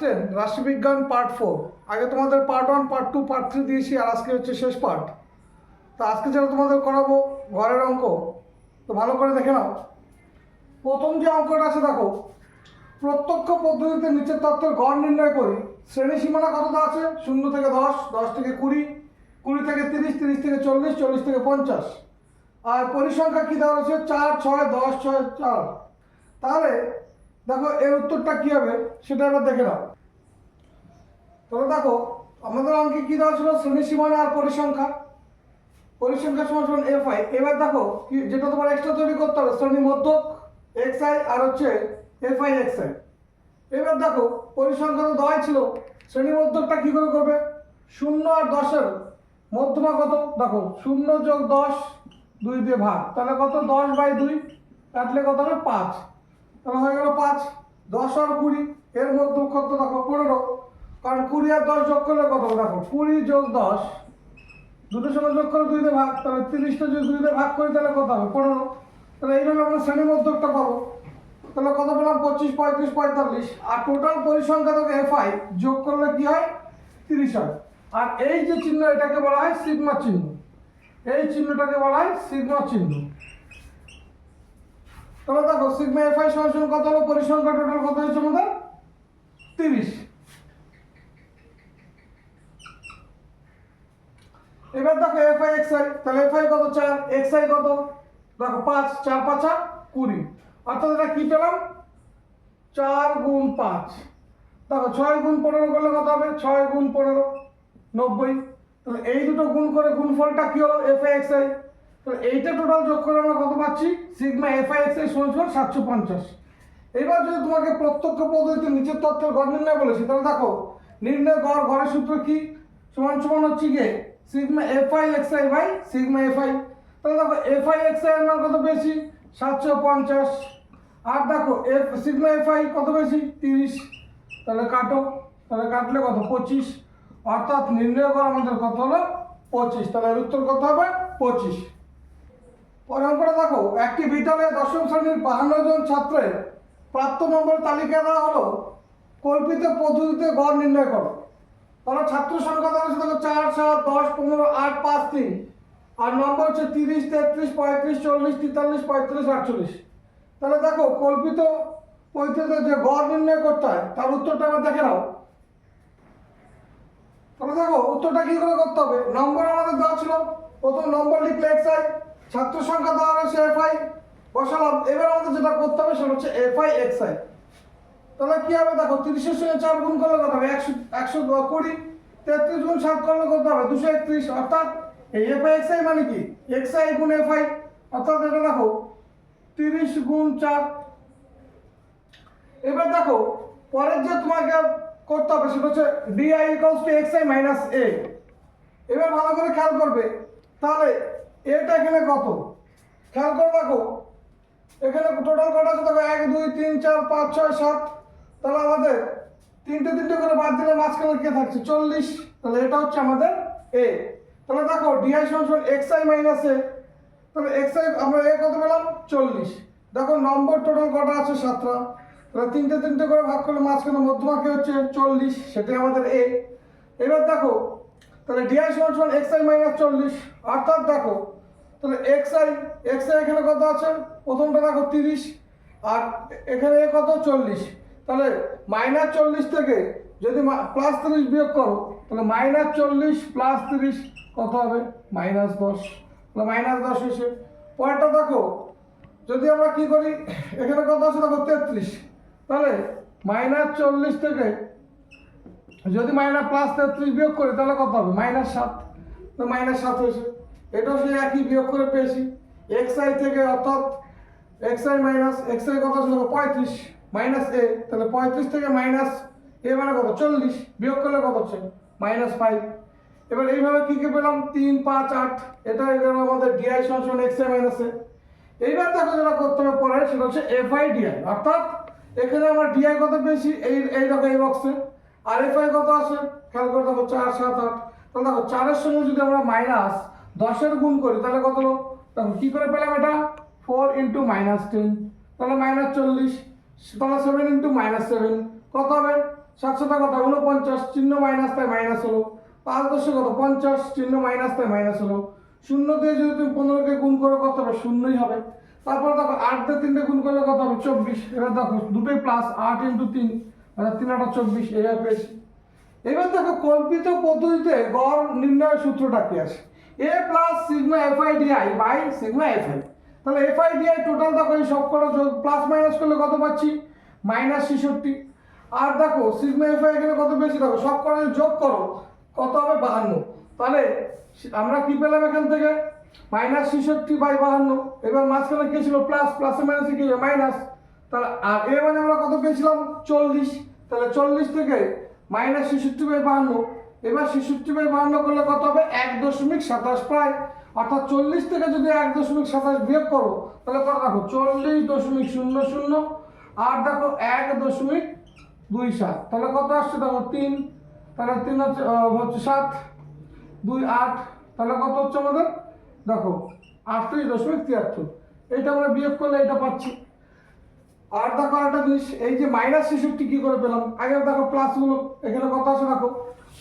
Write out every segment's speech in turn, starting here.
10 রাশিবিজ্ঞান পার্ট 4। আগে তোমাদের পার্ট 1 পার্ট 2 পার্ট 3 দিয়েছি, আর আজকে হচ্ছে শেষ পার্ট। তো আজকে যেটা তোমাদের করাবো ঘরের অঙ্ক, তো ভালো করে দেখে নাও। প্রথম যে অঙ্কটা আছে দেখো, প্রত্যক্ষ পদ্ধতিতে নিচের তত্ত্বের গড় নির্ণয় করি। শ্রেণী সীমানা কতটা আছে? 0 থেকে 10, 10 থেকে 20, 20 থেকে 30, 30 থেকে 40, 40 থেকে 50। আর পরিসংখ্যা কী দেওয়া হয়েছে? 4, 6, 10, 6, 4। তাহলে দেখো এর উত্তরটা কী হবে সেটা এবার দেখে নাও। তবে দেখো আমাদের অঙ্কে কী দেওয়া ছিল? শ্রেণী সীমানা আর পরিসংখ্যা। পরিসংখ্যা সমান সমান এফআই। এবার দেখো কি যেটা তোমার এক্সট্রা তৈরি করতে হবে, শ্রেণী মধ্যক এক্সআই আর হচ্ছে এফআই এক্সআই। এবার দেখো পরিসংখ্যা তো দেওয়াই ছিল, শ্রেণী মধ্যকটা কী করে করবে? 0 আর 10-এর মধ্যমা কত? দেখো 0 যোগ 10 2 দিয়ে ভাগ, তাহলে কত? 10/2 কাটলে কত হবে? 5। তাহলে হয়ে গেল 5। 10 আর 20 এর মধ্যম কত? দেখো 15। কারণ 20 আর 10 যোগ করলে কত হবে? দেখো 20 যোগ 10 দুটোর সঙ্গে যোগ করে 2 দিয়ে ভাগ, তাহলে 30টা যদি 2 দিয়ে ভাগ করি তাহলে কত হবে? 15। তাহলে এইভাবে আমরা শ্রেণী মধ্যকটা পাবো। তাহলে কত পেলাম? 25, 35, 45। আর টোটাল পরিসংখ্যা থেকে এফআই যোগ করলে কি হয়? 30 হয়। আর এই যে চিহ্ন এটাকে বলা হয় সিগমা চিহ্ন। এই চিহ্নটাকে বলা হয় সিগমা চিহ্ন। তাহলে দেখো সিগমা এফআই সমান কত হলো? পরিসংখ্যা টোটাল কত হয়েছে আমাদের? 30। এবার দেখো এফআই এক্সআই, তাহলে এফআই কত? 4, এক্সআই কত? দেখো 5, 4 5 20। অর্থাৎ এটা কি পেলাম? 4 গুণ 5। দেখো 6 গুণ 15 করলে কত হবে? 6 গুণ 15 90। তাহলে এই দুটো গুণ করে গুণফলটা কি হলো? FI XI. তাহলে এইটা টোটাল যোগ করে আমরা কত পাচ্ছি? সিগমা এফআই এক্সআই সমান 750। এবার যদি তোমাকে প্রত্যক্ষ পদ্ধতিতে নিচের তথ্যের গড় নির্ণয় বলেছি, তাহলে দেখো নির্ণয় গড়, গড়ের সূত্র কি? সমান সমান হচ্ছে গিয়ে sigma FI XI by sigma FI. তাহলে দেখো এফআই এক্সআই এর মান কত পেয়েছি? 750। আর দেখো সিগমা এফআই কত পেয়েছি? 30। তাহলে কাটো, তাহলে কাটলে কত? 25। অর্থাৎ নির্ণয় গড় আমাদের কত হলো? 25। তাহলে এর উত্তর কত হবে? 25। পরের অঙ্কটা দেখো, একটি বিদ্যালয়ে 10ম শ্রেণীর 52 জন ছাত্রের প্রাপ্ত নম্বর তালিকা দেওয়া হলো, কল্পিত পদ্ধতিতে গড় নির্ণয় করো। তাহলে ছাত্র সংখ্যা দেওয়া হচ্ছে দেখো 4, 7, 10, 15, 8, 5, 3। আর নম্বর হচ্ছে 30, 33, 35, 40, 43, 35, 48। তাহলে দেখো কল্পিত পদ্ধতিতে যে গড় নির্ণয় করতে হয় তার উত্তরটা আবার দেখে নাও। তাহলে দেখো উত্তরটা কি করে করতে হবে? নম্বর আমাদের দেওয়া ছিল, প্রথম নম্বর লিখলে এক্সআই, ছাত্র সংখ্যা দেওয়া হয়েছে এফআই, বসালাম। এবার আমাদের যেটা করতে হবে সেটা হচ্ছে এফআই এক্সআই। তাহলে কি হবে? দেখো 30-এর সঙ্গে 4 গুণ করলে কত হবে? 120। 33 গুণ 7 করলে কত হবে? 231। অর্থাৎ এই এফআই এক্সআই মানে কি? এক্সআই গুণ এফআই। অর্থাৎ এটা দেখো 30 গুণ 4। এবার দেখো পরের যে তোমাকে করতে হবে সেটা হচ্ছে DI equals to XI minus A. এবার ভালো করে খেয়াল করবে, তাহলে এটা এখানে কত? খেয়াল করে দেখো এখানে টোটাল কত আছে? দেখো 1 2 3 4 5 6 7। তাহলে আমাদের তিনটে তিনটে করে বাদ দিলে মাঝখানে কে থাকছে? 40। তাহলে এটা হচ্ছে আমাদের এ। তাহলে দেখো ডিআই সমান এক্সআই মাইনাস এ। তাহলে এক্সআই আমরা এ কত পেলাম? 40। দেখো নম্বর টোটাল কটা আছে? 7টা। তাহলে তিনটে তিনটে করে ভাগ করলে মাঝখানে মধ্যমা কি হচ্ছে? 40, সেটাই আমাদের এ। এবার দেখো তাহলে ডিআই সমান এক্সআই মাইনাস 40। অর্থাৎ দেখো তাহলে এক্সআই এখানে কত আছে? প্রথমটা দেখো 30, আর এখানে এ কত? 40। তাহলে -40 থেকে যদি +30 বিয়োগ করো তাহলে -40 + 30 কত হবে? -10। তাহলে -10 এসে পরেরটা দেখো যদি আমরা কি করি, এখানে কত আছে? দেখো 33। তাহলে -40 থেকে যদি +33 বিয়োগ করি তাহলে কত হবে? -7। তো -7 হয়েছে। এটাও সেই একই বিয়োগ করে পেয়েছি এক্সআই থেকে। অর্থাৎ এক্সআই মাইনাস এক্সআই কত ছিল? 35 মাইনাস এ। তাহলে 35 থেকে মাইনাস এ মানে কত? 40। বিয়োগ করলে কত হচ্ছে? -5। এবার এইভাবে কি কি পেলাম? 3 5 8। এটা গেল আমাদের ডিআই সমান এক্সআই মাইনাস এ। এইবার দেখো যেটা করতে হবে পরে সেটা হচ্ছে এফআই ডিআই। অর্থাৎ এখানে আমরা ডিআই কত পেয়েছি? এই দেখো এই বক্সে। আর এফআই কত আছে? খেয়াল করে দেখো 4 7 8। তাহলে দেখো 4-এর সঙ্গে যদি আমরা -10-এর গুণ করি তাহলে কত হলো? দেখো কি করে পেলাম এটা? 4 × -10। তাহলে -40। তাহলে 7 × -7 কত হবে? 7 কত 49, চিহ্ন মাইনাস তাই মাইনাস হলো। 5 10 কত 50, চিহ্ন মাইনাস তাই মাইনাস হলো। 0 দিয়ে যদি তুমি 15কে গুণ করো কত হবে? শূন্যই হবে। তারপর দেখো 8 দিয়ে 3 গুণ করলে কত হবে? 24। এবার দেখো দুটোই প্লাস, 8 × 3 মানে 3 8 24, এইভাবে পেয়েছি। এবার দেখো কল্পিত পদ্ধতিতে গড় নির্ণয়ের সূত্রটা কি আসে? a plus sigma FI DI by sigma FI. তাহলে এফআই ডিআই টোটাল দেখো এই সব কটা যোগ প্লাস মাইনাস করলে কত পাচ্ছি? -66। আর দেখো সিগমা এফআই এখানে কত পেয়েছি? দেখো সব কটা যোগ করো কত হবে? 52। তাহলে আমরা কি পেলাম এখান থেকে? -66/52। এবার মাঝখানে কি ছিল? প্লাস, প্লাসে মাইনাসে কি হবে? মাইনাস। তাহলে আর এর মানে আমরা কত পেয়েছিলাম? 40। তাহলে 40 থেকে -66/52। এবার 66/52 করলে কত হবে? 1.27 প্রায়। অর্থাৎ 40 থেকে যদি 1.27 বিয়োগ করো তাহলে কত? দেখো 40.00 আর দেখো 1.27। তাহলে কত আসছে? দেখো 3। তাহলে 3 হচ্ছে 7, 2 8। তাহলে কত হচ্ছে আমাদের? দেখো 38.73। এইটা আমরা বিয়োগ করলে এটা পাচ্ছি। আর দেখো আরেকটা জিনিস, এই যে -66 কি করে পেলাম? আগে দেখো প্লাসগুলো এখানে কত আছে? দেখো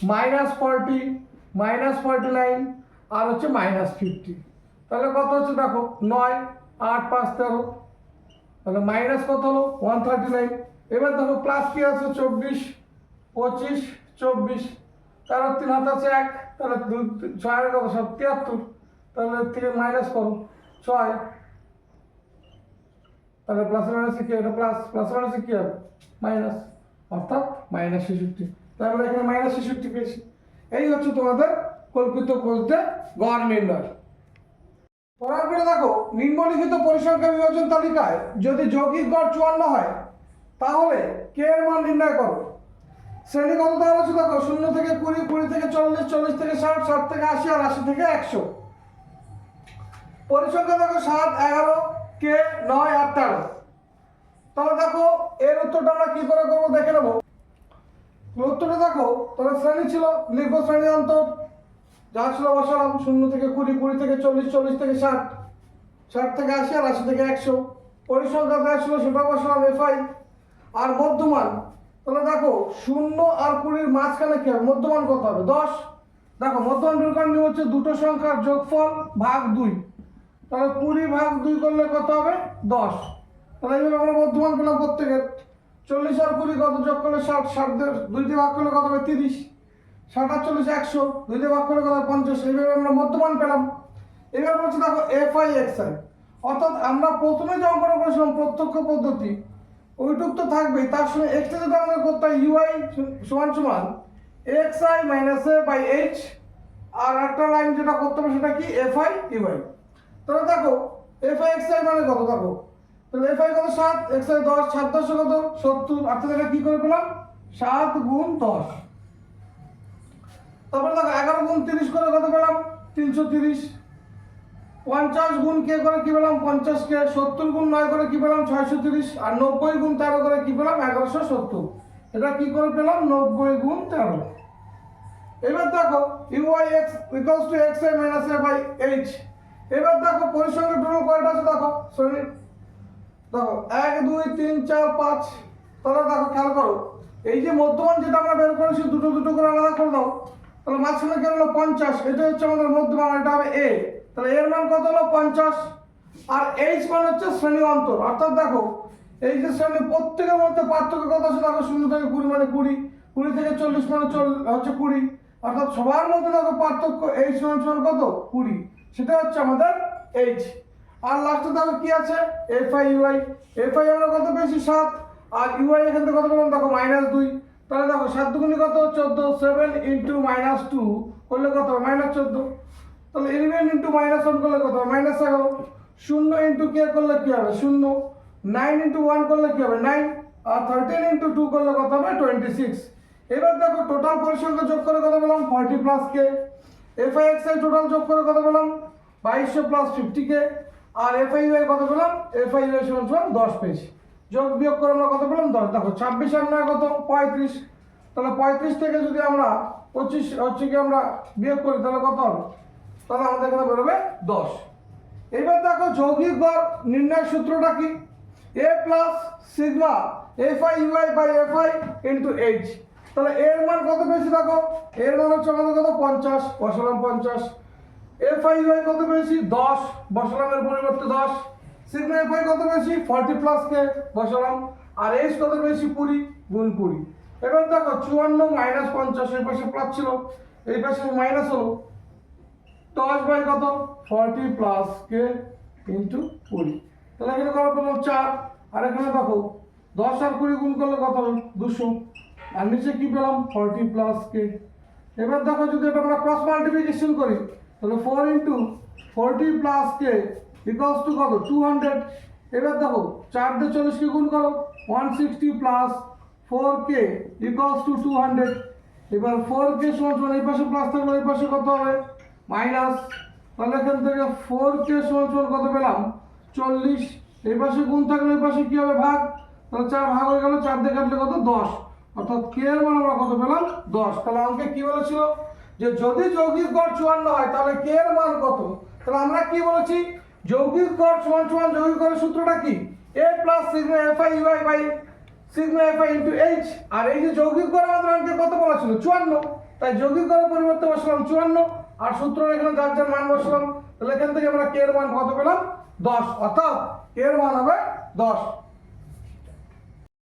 -40, -49 আর হচ্ছে -50। তাহলে কত হচ্ছে? দেখো 9 8 5 13। তাহলে মাইনাস কত হলো? 139। এবার দেখো প্লাস কি আছে? 24 25 24। তার 3 হাত আছে 1, তাহলে 6 কত? 73। তাহলে থেকে মাইনাস করো 6। তাহলে প্লাস মাইনাসে কি? এটা প্লাস, প্লাস মাইনাসে কি হবে? মাইনাস, অর্থাৎ -66। তাহলে এখানে -66 পেয়েছি। এই হচ্ছে তোমাদের কল্পিত পদ্ধতিতে গড় নির্ণয়। পড়ার পরে দেখো নিম্নলিখিত পরিসংখ্যা বিভাজন তালিকায় যদি যৌগিক গড় 54 হয় তাহলে কে এর মান নির্ণয় করো। শ্রেণী কত দেওয়া আছে? দেখো 0 থেকে 20, 20 থেকে 40, 40 থেকে 60, 60 থেকে 80 আর 80 থেকে 100। পরিসংখ্যা দেখো 7 11 কে 9 আর 13। তাহলে দেখো এর উত্তরটা আমরা কি করে করবো দেখে নেবো। উত্তরটা দেখো, তাহলে শ্রেণী ছিল, লিখবো শ্রেণী অন্তর, যা ছিল বসালাম। 0 থেকে 20, 20 থেকে 40, 40 থেকে 60, 60 থেকে 80 আর 80 থেকে 100। পরিসংখ্যা দেওয়া ছিল সেটা বসালাম এফআই। আর মধ্যমান, তাহলে দেখো 0 আর 20 মাঝখানে কি হবে? মধ্যমান কত হবে? 10। দেখো মধ্যমান বের করার নিয়ম হচ্ছে দুটো সংখ্যার যোগফল ভাগ 2। তাহলে 20/2 করলে কত হবে? 10। তাহলে এইভাবে আমরা মধ্যমান পেলাম প্রত্যেকের। 40 আর 20 কত? যোগ করলে 60, 60 2 দিয়ে ভাগ করলে কত হবে? 30। 60 আর 40 100, 2 দিয়ে ভাগ করলে কত হবে? 50। এইভাবে আমরা মধ্যমান পেলাম। এবার বলছে দেখো এফআই এক্সআই, অর্থাৎ আমরা প্রথমে যে অঙ্কটা করেছিলাম প্রত্যক্ষ পদ্ধতি ওইটুক তো থাকবেই, তার সঙ্গে এক্সটা যদি আমাদের করতে হয় ইউআই সমান সমান XI minus A by H. আর একটা লাইন যেটা করতে হবে সেটা কি? FI UI. তাহলে দেখো এফআই এক্সআই মানে কত? দেখো তাহলে এফআই কত? 7, এক্সআই 10, 7 10 কত? 70। অর্থাৎ এটা কি করে পেলাম? 7 × 10। তারপরে দেখো 11 × 30 করে কত পেলাম? 330। 50 গুণ কে করে কি পেলাম? 50 কে। 70 গুণ 9 করে কি পেলাম? 630। আর 90 গুণ 13 করে কি পেলাম? 1170। এটা কি করে পেলাম? 90 গুণ 13। এবার দেখো UI X equals to XI minus A by H. এবার দেখো পরিসংখ্যা টোটাল কয়টা আছে? দেখো সরি, দেখো 1 2 3 4 5। তাহলে দেখো খেয়াল করো, এই যে মধ্যমান যেটা আমরা বের করেছি দুটো দুটো করে আলাদা করে দাও। তাহলে মাঝখানে কি হলো? 50। এটা হচ্ছে আমাদের মধ্যমান, এটা হবে এ। তাহলে এর মান কত হলো? 50। আর এইচ মান হচ্ছে শ্রেণী অন্তর। অর্থাৎ দেখো এই যে শ্রেণী প্রত্যেকের মধ্যে পার্থক্য কত আছে? দেখো 0 থেকে 20 মানে 20, 20 থেকে 40 মানে হচ্ছে 20। অর্থাৎ সবার মধ্যে দেখো পার্থক্য এইচ সমান কত? 20। সেটা হচ্ছে আমাদের এইচ। আর লাস্টে দেখো কি আছে? FI UI. এফআই আমরা কত পেয়েছি? 7। আর ইউআই এখান থেকে কত পেলাম? দেখো -2। তাহলে দেখো 7 দুগুণে কত? 14। 7 × -2 করলে কত হবে? -14। তাহলে 11 × -1 করলে কত হবে? -11। 0 × কে করলে কি হবে? 0। 9 × 1 করলে কি হবে? 9। আর 13 × 2 করলে কত হবে? 26। এবার দেখো টোটাল পরিসংখ্যা যোগ করে কত পেলাম? 40 প্লাস কে। এফআই এক্সআই টোটাল যোগ করে কত পেলাম? 2200 প্লাস 50 কে। আর এফআই ইউআই কত পেলাম? এফআই ইউআই সমান 10 পেয়েছি। যোগ বিয়োগ করে আমরা কত পেলাম? 10। দেখো 26 আর 9 কত? 35। তাহলে 35 থেকে যদি আমরা 25 হচ্ছে কি আমরা বিয়োগ করি তাহলে কত হবে? তাহলে আমাদের এখানে বেরোবে 10। এবার দেখো যৌগিক গড় নির্ণয়ের সূত্রটা কি? A plus sigma FI UI by FI into H. তাহলে এর মান কত বেশি দেখো, এর মান হচ্ছে আমাদের কত 50, বসালাম 50। এফ আই ওয়াই কত বেশি 10, বসালাম এর পরিবর্তে 10। সিগমা এফ আই কত বেশি 40 প্লাস কে, বসালাম। আর এইচ কত বেশি 20 গুণ 20। এবার দেখো 54 মাইনাস 50, এই পাশে প্লাস ছিল, এই পাশে মাইনাস হলো, 10 বাই কত 40 প্লাস কে ইন্টু 20। তাহলে এখানে কত পেলাম 4। আর এখানে দেখো 10 আর 20 গুণ করলে কত হবে 200। আর নিচে কি পেলাম 40 প্লাস কে। এবার দেখো যদি এটা আমরা ক্রস মাল্টিপ্লিকেশন করি তাহলে 4 into 40 plus K equals to কত 200। এবার দেখো 4 দিয়ে 40 কে গুণ করো 160 প্লাস 4 কে ইকুয়ালস টু 200। এবার 4 কে সমান এই পাশে প্লাস থাকলে এই পাশে কত হবে মাইনাস। তাহলে এখান থেকে 4 কে সমান কত পেলাম 40। এই পাশে গুণ থাকলে এই পাশে কি হবে ভাগ। তাহলে 4 ভাগ হয়ে গেল, 4 দিয়ে কাটলে কত 10, অর্থাৎ কে এর মান আমরা কত পেলাম 10। তাহলে অঙ্কে কি বলেছিল যে যদি যৌগিক গড় 54 হয় তাহলে কে এর মান কত। তাহলে আমরা কি বলেছি যৌগিক গড় সমান সমান যৌগিক গড়ের সূত্রটা কি a plus sigma F I U I by sigma F I into H. আর এই যে যৌগিক গড় আমাদের অঙ্কে কত বলা ছিল 54, তাই যৌগিক গড়ের পরিবর্তে বসালাম 54 আর সূত্র এখানে যার যার মান বসালাম। তাহলে এখান থেকে আমরা কে এর মান কত পেলাম 10, অর্থাৎ কে এর মান হবে 10।